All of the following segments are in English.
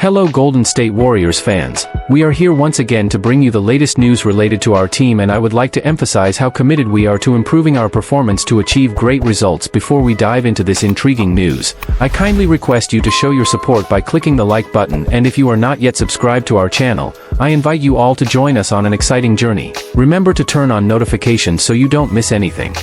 Hello Golden State Warriors fans, we are here once again to bring you the latest news related to our team, and I would like to emphasize how committed we are to improving our performance to achieve great results. Before we dive into this intriguing news, I kindly request you to show your support by clicking the like button, and if you are not yet subscribed to our channel, I invite you all to join us on an exciting journey. Remember to turn on notifications so you don't miss anything.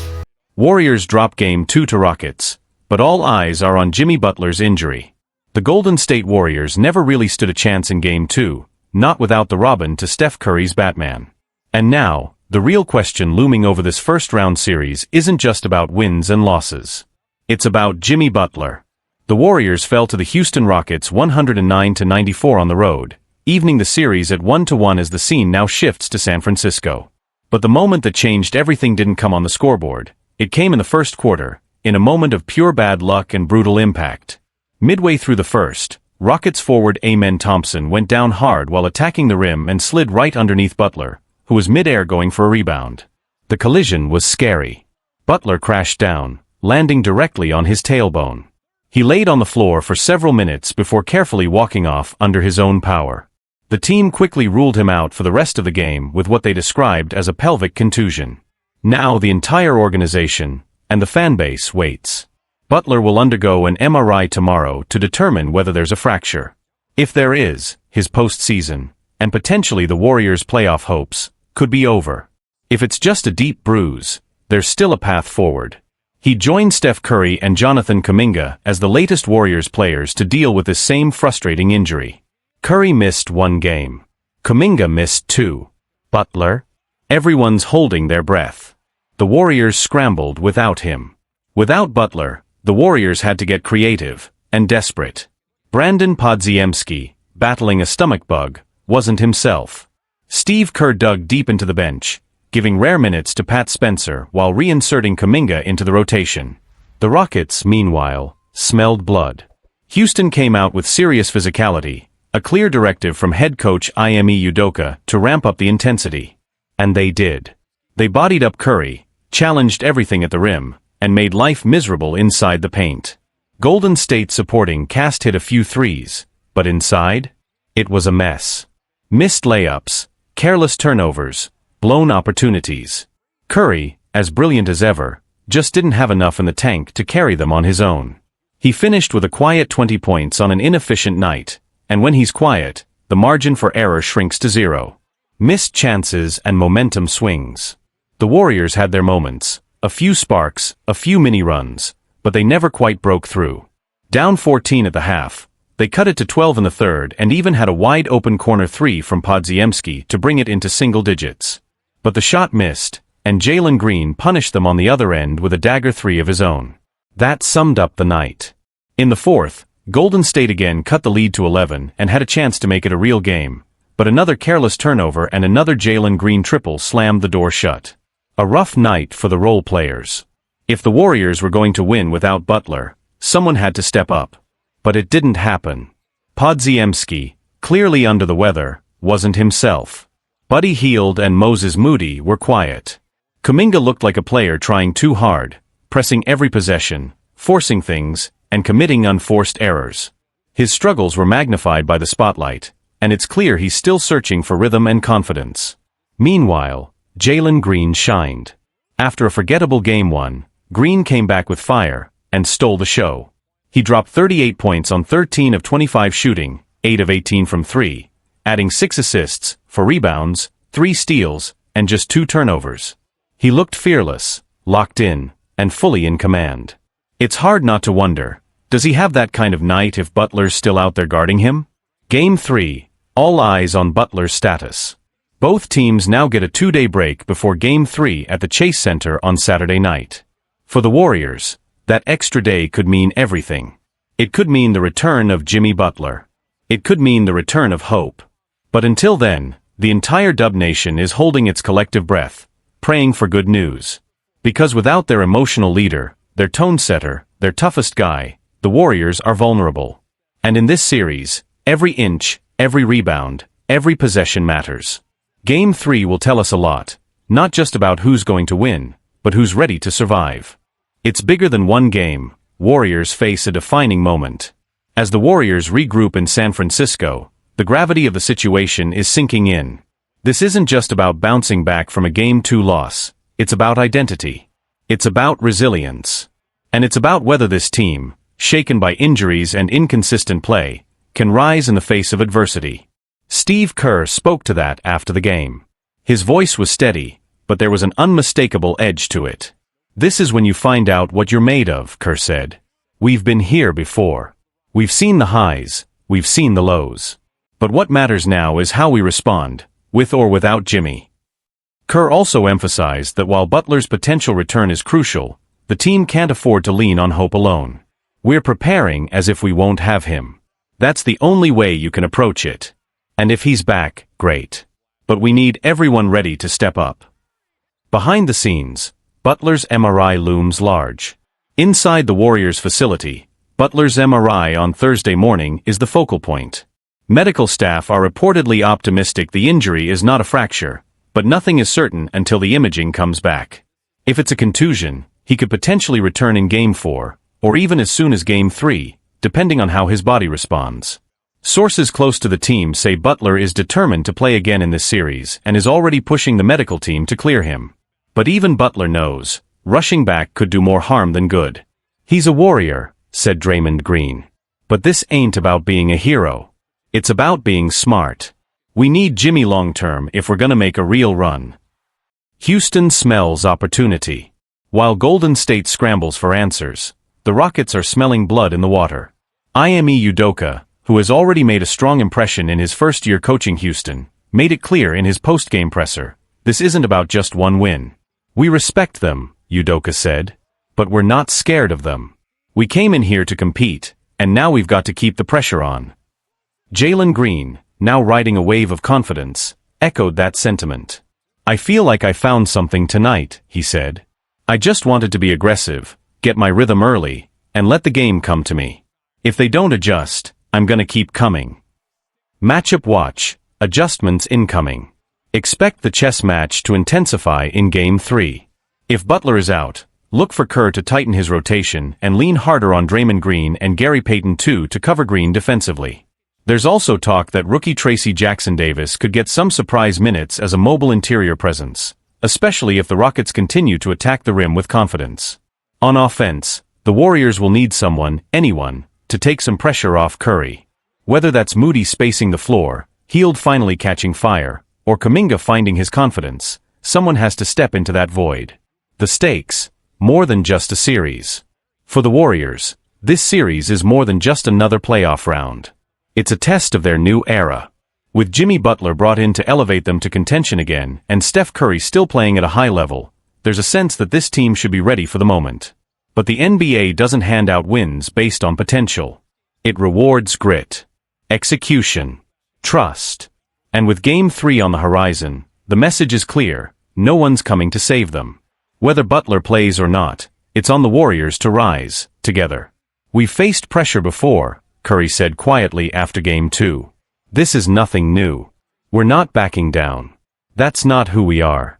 Warriors drop Game 2 to Rockets, but all eyes are on Jimmy Butler's injury. The Golden State Warriors never really stood a chance in Game 2, not without the Robin to Steph Curry's Batman. And now, the real question looming over this first-round series isn't just about wins and losses. It's about Jimmy Butler. The Warriors fell to the Houston Rockets 109-94 on the road, evening the series at 1-1 as the scene now shifts to San Francisco. But the moment that changed everything didn't come on the scoreboard. It came in the first quarter, in a moment of pure bad luck and brutal impact. Midway through the first, Rockets forward Klay Thompson went down hard while attacking the rim and slid right underneath Butler, who was mid-air going for a rebound. The collision was scary. Butler crashed down, landing directly on his tailbone. He laid on the floor for several minutes before carefully walking off under his own power. The team quickly ruled him out for the rest of the game with what they described as a pelvic contusion. Now the entire organization, and the fan base, waits. Butler will undergo an MRI tomorrow to determine whether there's a fracture. If there is, his postseason, and potentially the Warriors' playoff hopes, could be over. If it's just a deep bruise, there's still a path forward. He joined Steph Curry and Jonathan Kuminga as the latest Warriors players to deal with this same frustrating injury. Curry missed 1 game. Kuminga missed 2. Butler? Everyone's holding their breath. The Warriors scrambled without him. Without Butler, the Warriors had to get creative and desperate. Brandon Podziemski, battling a stomach bug, wasn't himself. Steve Kerr dug deep into the bench, giving rare minutes to Pat Spencer while reinserting Kuminga into the rotation. The Rockets, meanwhile, smelled blood. Houston came out with serious physicality, a clear directive from head coach Ime Udoka to ramp up the intensity. And they did. They bodied up Curry, challenged everything at the rim, and made life miserable inside the paint. Golden State supporting cast hit a few threes, but inside? It was a mess. Missed layups, careless turnovers, blown opportunities. Curry, as brilliant as ever, just didn't have enough in the tank to carry them on his own. He finished with a quiet 20 points on an inefficient night, and when he's quiet, the margin for error shrinks to 0. Missed chances and momentum swings. The Warriors had their moments. A few sparks, a few mini-runs, but they never quite broke through. Down 14 at the half, they cut it to 12 in the third and even had a wide-open corner 3 from Podziemski to bring it into single digits. But the shot missed, and Draymond Green punished them on the other end with a dagger 3 of his own. That summed up the night. In the fourth, Golden State again cut the lead to 11 and had a chance to make it a real game, but another careless turnover and another Draymond Green triple slammed the door shut. A rough night for the role players. If the Warriors were going to win without Butler, someone had to step up. But it didn't happen. Podziemski, clearly under the weather, wasn't himself. Buddy Hield and Moses Moody were quiet. Kuminga looked like a player trying too hard, pressing every possession, forcing things, and committing unforced errors. His struggles were magnified by the spotlight, and it's clear he's still searching for rhythm and confidence. Meanwhile, Draymond Green shined. After a forgettable Game 1, Green came back with fire and stole the show. He dropped 38 points on 13 of 25 shooting, 8 of 18 from 3, adding 6 assists, 4 rebounds, 3 steals, and just 2 turnovers. He looked fearless, locked in, and fully in command. It's hard not to wonder, does he have that kind of night if Butler's still out there guarding him? Game 3, all eyes on Butler's status. Both teams now get a 2-day break before Game 3 at the Chase Center on Saturday night. For the Warriors, that extra day could mean everything. It could mean the return of Jimmy Butler. It could mean the return of hope. But until then, the entire Dub Nation is holding its collective breath, praying for good news. Because without their emotional leader, their tone setter, their toughest guy, the Warriors are vulnerable. And in this series, every inch, every rebound, every possession matters. Game 3 will tell us a lot, not just about who's going to win, but who's ready to survive. It's bigger than one game. Warriors face a defining moment. As the Warriors regroup in San Francisco, the gravity of the situation is sinking in. This isn't just about bouncing back from a Game 2 loss, it's about identity. It's about resilience. And it's about whether this team, shaken by injuries and inconsistent play, can rise in the face of adversity. Steve Kerr spoke to that after the game. His voice was steady, but there was an unmistakable edge to it. "This is when you find out what you're made of," Kerr said. "We've been here before. We've seen the highs, we've seen the lows. But what matters now is how we respond, with or without Jimmy." Kerr also emphasized that while Butler's potential return is crucial, the team can't afford to lean on hope alone. "We're preparing as if we won't have him. That's the only way you can approach it. And if he's back, great. But we need everyone ready to step up." Behind the scenes, Butler's MRI looms large. Inside the Warriors facility, Butler's MRI on Thursday morning is the focal point. Medical staff are reportedly optimistic the injury is not a fracture, but nothing is certain until the imaging comes back. If it's a contusion, he could potentially return in Game 4, or even as soon as Game 3, depending on how his body responds. Sources close to the team say Butler is determined to play again in this series and is already pushing the medical team to clear him. But even Butler knows, rushing back could do more harm than good. "He's a warrior," said Draymond Green. "But this ain't about being a hero. It's about being smart. We need Jimmy long-term if we're gonna make a real run." Houston smells opportunity. While Golden State scrambles for answers, the Rockets are smelling blood in the water. Ime Udoka, who has already made a strong impression in his first year coaching Houston, made it clear in his post-game presser, "This isn't about just one win. We respect them," Udoka said, "but we're not scared of them. We came in here to compete, and now we've got to keep the pressure on." Jalen Green, now riding a wave of confidence, echoed that sentiment. "I feel like I found something tonight," he said. "I just wanted to be aggressive, get my rhythm early, and let the game come to me. If they don't adjust, I'm gonna keep coming." Matchup watch, adjustments incoming. Expect the chess match to intensify in Game 3. If Butler is out, look for Kerr to tighten his rotation and lean harder on Draymond Green and Gary Payton too to cover Green defensively. There's also talk that rookie Tracy Jackson-Davis could get some surprise minutes as a mobile interior presence, especially if the Rockets continue to attack the rim with confidence. On offense, the Warriors will need someone, anyone, to take some pressure off Curry. Whether that's Moody spacing the floor, Hield finally catching fire, or Kuminga finding his confidence, someone has to step into that void. The stakes, more than just a series. For the Warriors, this series is more than just another playoff round. It's a test of their new era. With Jimmy Butler brought in to elevate them to contention again, and Steph Curry still playing at a high level, there's a sense that this team should be ready for the moment. But the NBA doesn't hand out wins based on potential. It rewards grit, execution, trust. And with Game 3 on the horizon, the message is clear: no one's coming to save them. Whether Butler plays or not, it's on the Warriors to rise, together. "We've faced pressure before," Curry said quietly after Game 2. "This is nothing new. We're not backing down. That's not who we are."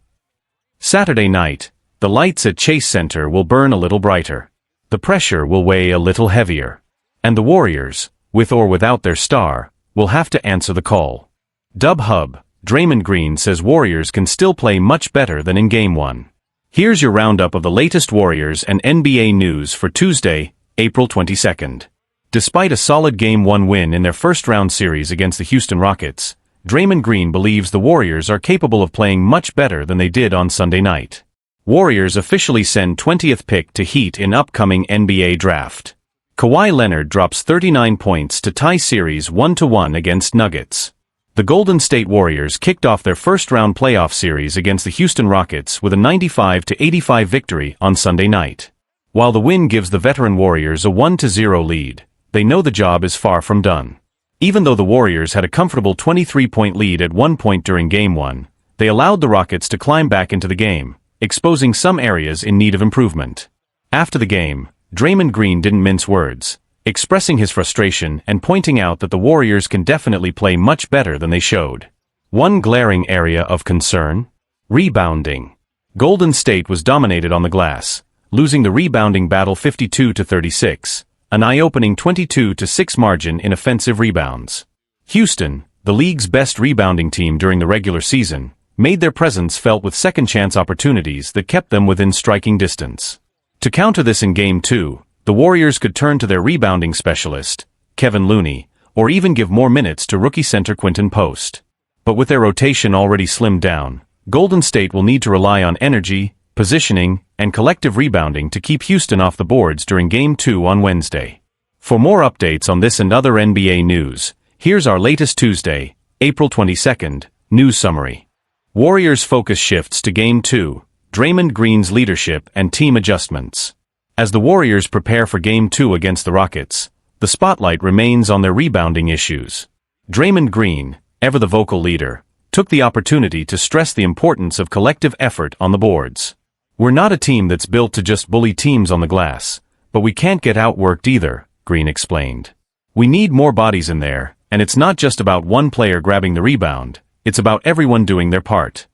Saturday night, the lights at Chase Center will burn a little brighter. The pressure will weigh a little heavier. And the Warriors, with or without their star, will have to answer the call. Dub Hub, Draymond Green says Warriors can still play much better than in Game 1. Here's your roundup of the latest Warriors and NBA news for Tuesday, April 22nd. Despite a solid Game 1 win in their first-round series against the Houston Rockets, Draymond Green believes the Warriors are capable of playing much better than they did on Sunday night. Warriors officially send 20th pick to Heat in upcoming NBA draft. Kawhi Leonard drops 39 points to tie series 1-1 against Nuggets. The Golden State Warriors kicked off their first-round playoff series against the Houston Rockets with a 95-85 victory on Sunday night. While the win gives the veteran Warriors a 1-0 lead, they know the job is far from done. Even though the Warriors had a comfortable 23-point lead at one point during Game 1, they allowed the Rockets to climb back into the game, exposing some areas in need of improvement. After the game, Draymond Green didn't mince words, expressing his frustration and pointing out that the Warriors can definitely play much better than they showed. One glaring area of concern? Rebounding. Golden State was dominated on the glass, losing the rebounding battle 52-36, an eye-opening 22-6 margin in offensive rebounds. Houston, the league's best rebounding team during the regular season, made their presence felt with second-chance opportunities that kept them within striking distance. To counter this in Game 2, the Warriors could turn to their rebounding specialist, Kevin Looney, or even give more minutes to rookie center Quinton Post. But with their rotation already slimmed down, Golden State will need to rely on energy, positioning, and collective rebounding to keep Houston off the boards during Game 2 on Wednesday. For more updates on this and other NBA news, here's our latest Tuesday, April 22nd, news summary. Warriors' focus shifts to Game 2, Draymond Green's leadership and team adjustments. As the Warriors prepare for Game 2 against the Rockets, the spotlight remains on their rebounding issues. Draymond Green, ever the vocal leader, took the opportunity to stress the importance of collective effort on the boards. "We're not a team that's built to just bully teams on the glass, but we can't get outworked either," Green explained. "We need more bodies in there, and it's not just about one player grabbing the rebound, it's about everyone doing their part."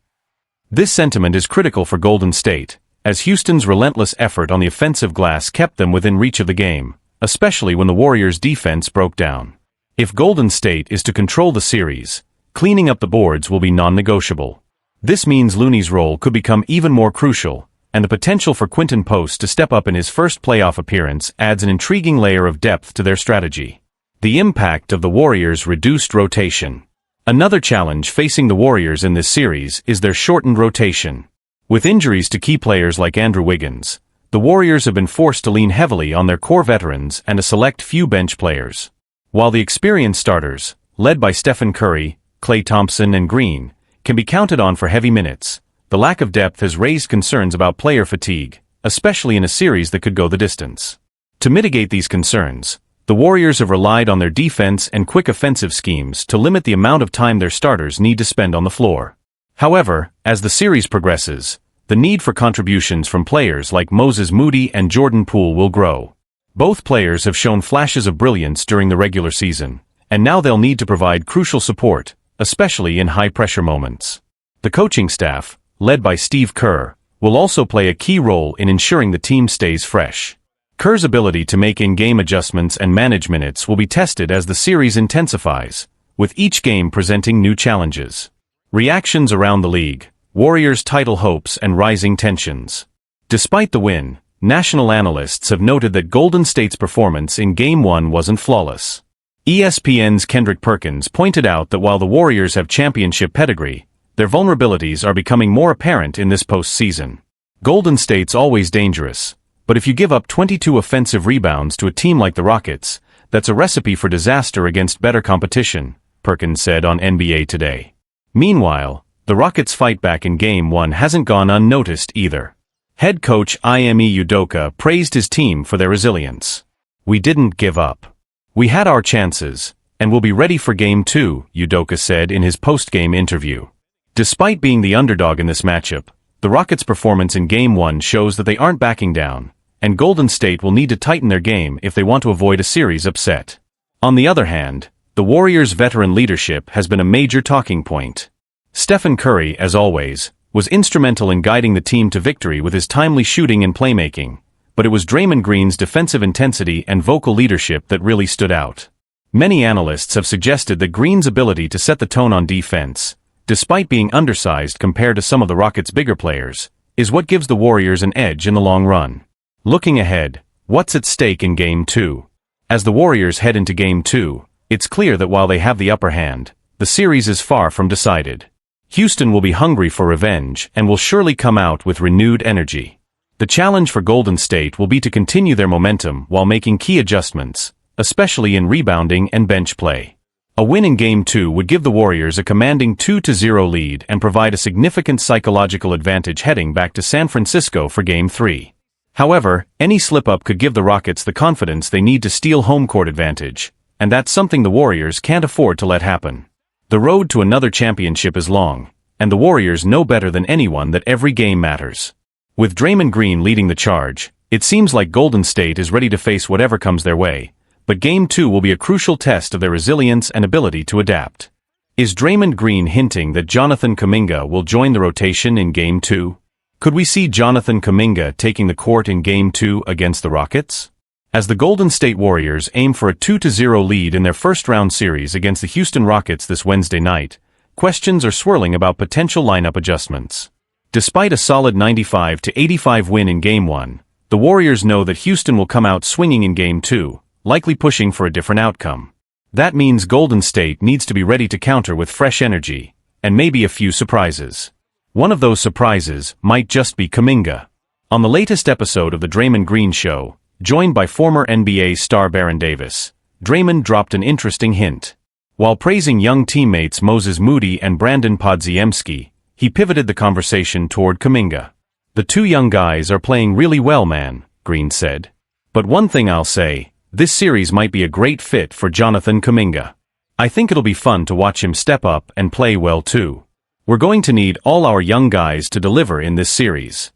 This sentiment is critical for Golden State, as Houston's relentless effort on the offensive glass kept them within reach of the game, especially when the Warriors' defense broke down. If Golden State is to control the series, cleaning up the boards will be non-negotiable. This means Looney's role could become even more crucial, and the potential for Quinton Post to step up in his first playoff appearance adds an intriguing layer of depth to their strategy. The impact of the Warriors' reduced rotation. Another challenge facing the Warriors in this series is their shortened rotation. With injuries to key players like Andrew Wiggins, the Warriors have been forced to lean heavily on their core veterans and a select few bench players. While the experienced starters, led by Stephen Curry, Klay Thompson and Green, can be counted on for heavy minutes, the lack of depth has raised concerns about player fatigue, especially in a series that could go the distance. To mitigate these concerns, the Warriors have relied on their defense and quick offensive schemes to limit the amount of time their starters need to spend on the floor. However, as the series progresses, the need for contributions from players like Moses Moody and Jordan Poole will grow. Both players have shown flashes of brilliance during the regular season, and now they'll need to provide crucial support, especially in high-pressure moments. The coaching staff, led by Steve Kerr, will also play a key role in ensuring the team stays fresh. Kerr's ability to make in-game adjustments and manage minutes will be tested as the series intensifies, with each game presenting new challenges. Reactions around the league, Warriors' title hopes and rising tensions. Despite the win, national analysts have noted that Golden State's performance in Game 1 wasn't flawless. ESPN's Kendrick Perkins pointed out that while the Warriors have championship pedigree, their vulnerabilities are becoming more apparent in this postseason. Golden State's always dangerous, but if you give up 22 offensive rebounds to a team like the Rockets, that's a recipe for disaster against better competition, Perkins said on NBA Today. Meanwhile, the Rockets' fight back in Game 1 hasn't gone unnoticed either. Head coach Ime Udoka praised his team for their resilience. "We didn't give up. We had our chances, and we'll be ready for Game 2, Udoka said in his post-game interview. Despite being the underdog in this matchup, the Rockets' performance in Game 1 shows that they aren't backing down, and Golden State will need to tighten their game if they want to avoid a series upset. On the other hand, the Warriors' veteran leadership has been a major talking point. Stephen Curry, as always, was instrumental in guiding the team to victory with his timely shooting and playmaking, but it was Draymond Green's defensive intensity and vocal leadership that really stood out. Many analysts have suggested that Green's ability to set the tone on defense, despite being undersized compared to some of the Rockets' bigger players, is what gives the Warriors an edge in the long run. Looking ahead, what's at stake in Game 2? As the Warriors head into Game 2, it's clear that while they have the upper hand, the series is far from decided. Houston will be hungry for revenge and will surely come out with renewed energy. The challenge for Golden State will be to continue their momentum while making key adjustments, especially in rebounding and bench play. A win in Game 2 would give the Warriors a commanding 2-0 lead and provide a significant psychological advantage heading back to San Francisco for Game 3. However, any slip-up could give the Rockets the confidence they need to steal home court advantage, and that's something the Warriors can't afford to let happen. The road to another championship is long, and the Warriors know better than anyone that every game matters. With Draymond Green leading the charge, it seems like Golden State is ready to face whatever comes their way, but Game 2 will be a crucial test of their resilience and ability to adapt. Is Draymond Green hinting that Jonathan Kuminga will join the rotation in Game 2? Could we see Jonathan Kuminga taking the court in Game 2 against the Rockets? As the Golden State Warriors aim for a 2-0 lead in their first-round series against the Houston Rockets this Wednesday night, questions are swirling about potential lineup adjustments. Despite a solid 95-85 win in Game 1, the Warriors know that Houston will come out swinging in Game 2, likely pushing for a different outcome. That means Golden State needs to be ready to counter with fresh energy, and maybe a few surprises. One of those surprises might just be Kuminga. On the latest episode of the Draymond Green Show, joined by former NBA star Baron Davis, Draymond dropped an interesting hint. While praising young teammates Moses Moody and Brandon Podziemski, he pivoted the conversation toward Kuminga. "The two young guys are playing really well, man," Green said. "But one thing I'll say, this series might be a great fit for Jonathan Kuminga. I think it'll be fun to watch him step up and play well too. We're going to need all our young guys to deliver in this series."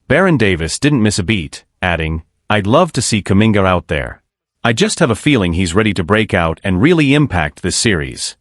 Baron Davis didn't miss a beat, adding, "I'd love to see Kuminga out there. I just have a feeling he's ready to break out and really impact this series."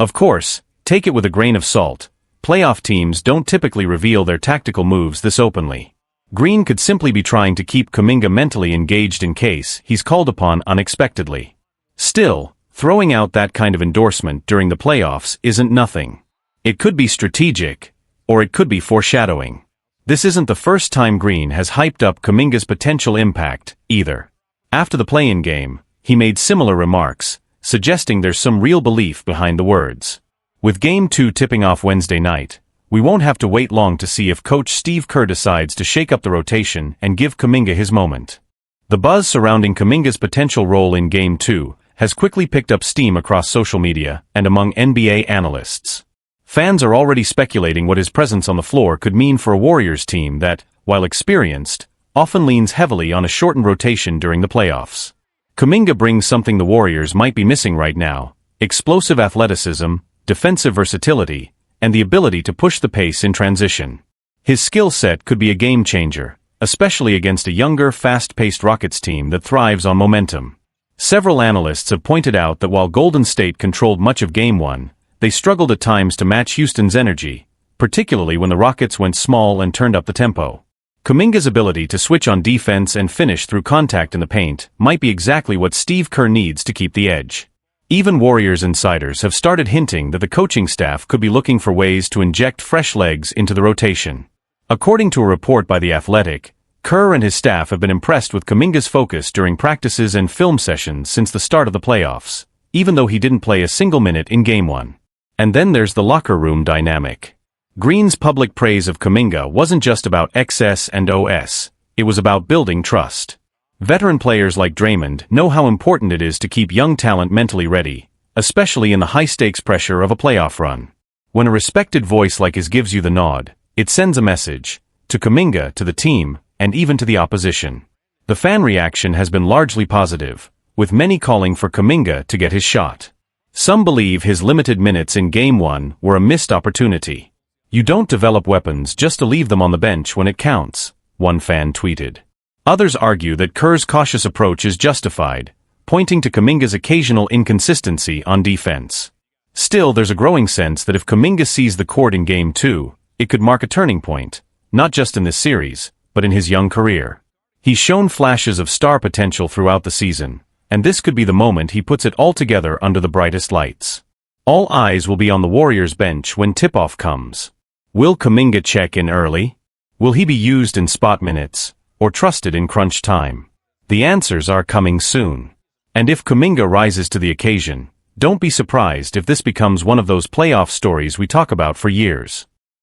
Of course, take it with a grain of salt. Playoff teams don't typically reveal their tactical moves this openly. Green could simply be trying to keep Kuminga mentally engaged in case he's called upon unexpectedly. Still, throwing out that kind of endorsement during the playoffs isn't nothing. It could be strategic, or it could be foreshadowing. This isn't the first time Green has hyped up Kuminga's potential impact, either. After the play-in game, he made similar remarks, suggesting there's some real belief behind the words. With Game 2 tipping off Wednesday night, we won't have to wait long to see if Coach Steve Kerr decides to shake up the rotation and give Kuminga his moment. The buzz surrounding Kuminga's potential role in Game 2 has quickly picked up steam across social media and among NBA analysts. Fans are already speculating what his presence on the floor could mean for a Warriors team that, while experienced, often leans heavily on a shortened rotation during the playoffs. Kuminga brings something the Warriors might be missing right now: explosive athleticism, defensive versatility, and the ability to push the pace in transition. His skill set could be a game-changer, especially against a younger, fast-paced Rockets team that thrives on momentum. Several analysts have pointed out that while Golden State controlled much of Game 1, they struggled at times to match Houston's energy, particularly when the Rockets went small and turned up the tempo. Kuminga's ability to switch on defense and finish through contact in the paint might be exactly what Steve Kerr needs to keep the edge. Even Warriors insiders have started hinting that the coaching staff could be looking for ways to inject fresh legs into the rotation. According to a report by The Athletic, Kerr and his staff have been impressed with Kuminga's focus during practices and film sessions since the start of the playoffs, even though he didn't play a single minute in Game 1. And then there's the locker room dynamic. Green's public praise of Kuminga wasn't just about XS and OS, it was about building trust. Veteran players like Draymond know how important it is to keep young talent mentally ready, especially in the high-stakes pressure of a playoff run. When a respected voice like his gives you the nod, it sends a message, to Kuminga, to the team, and even to the opposition. The fan reaction has been largely positive, with many calling for Kuminga to get his shot. Some believe his limited minutes in Game 1 were a missed opportunity. "You don't develop weapons just to leave them on the bench when it counts," one fan tweeted. Others argue that Kerr's cautious approach is justified, pointing to Kuminga's occasional inconsistency on defense. Still, there's a growing sense that if Kuminga sees the court in Game 2, it could mark a turning point, not just in this series, but in his young career. He's shown flashes of star potential throughout the season, and this could be the moment he puts it all together under the brightest lights. All eyes will be on the Warriors bench when tip-off comes. Will Kuminga check in early? Will he be used in spot minutes, or trusted in crunch time? The answers are coming soon. And if Kuminga rises to the occasion, don't be surprised if this becomes one of those playoff stories we talk about for years.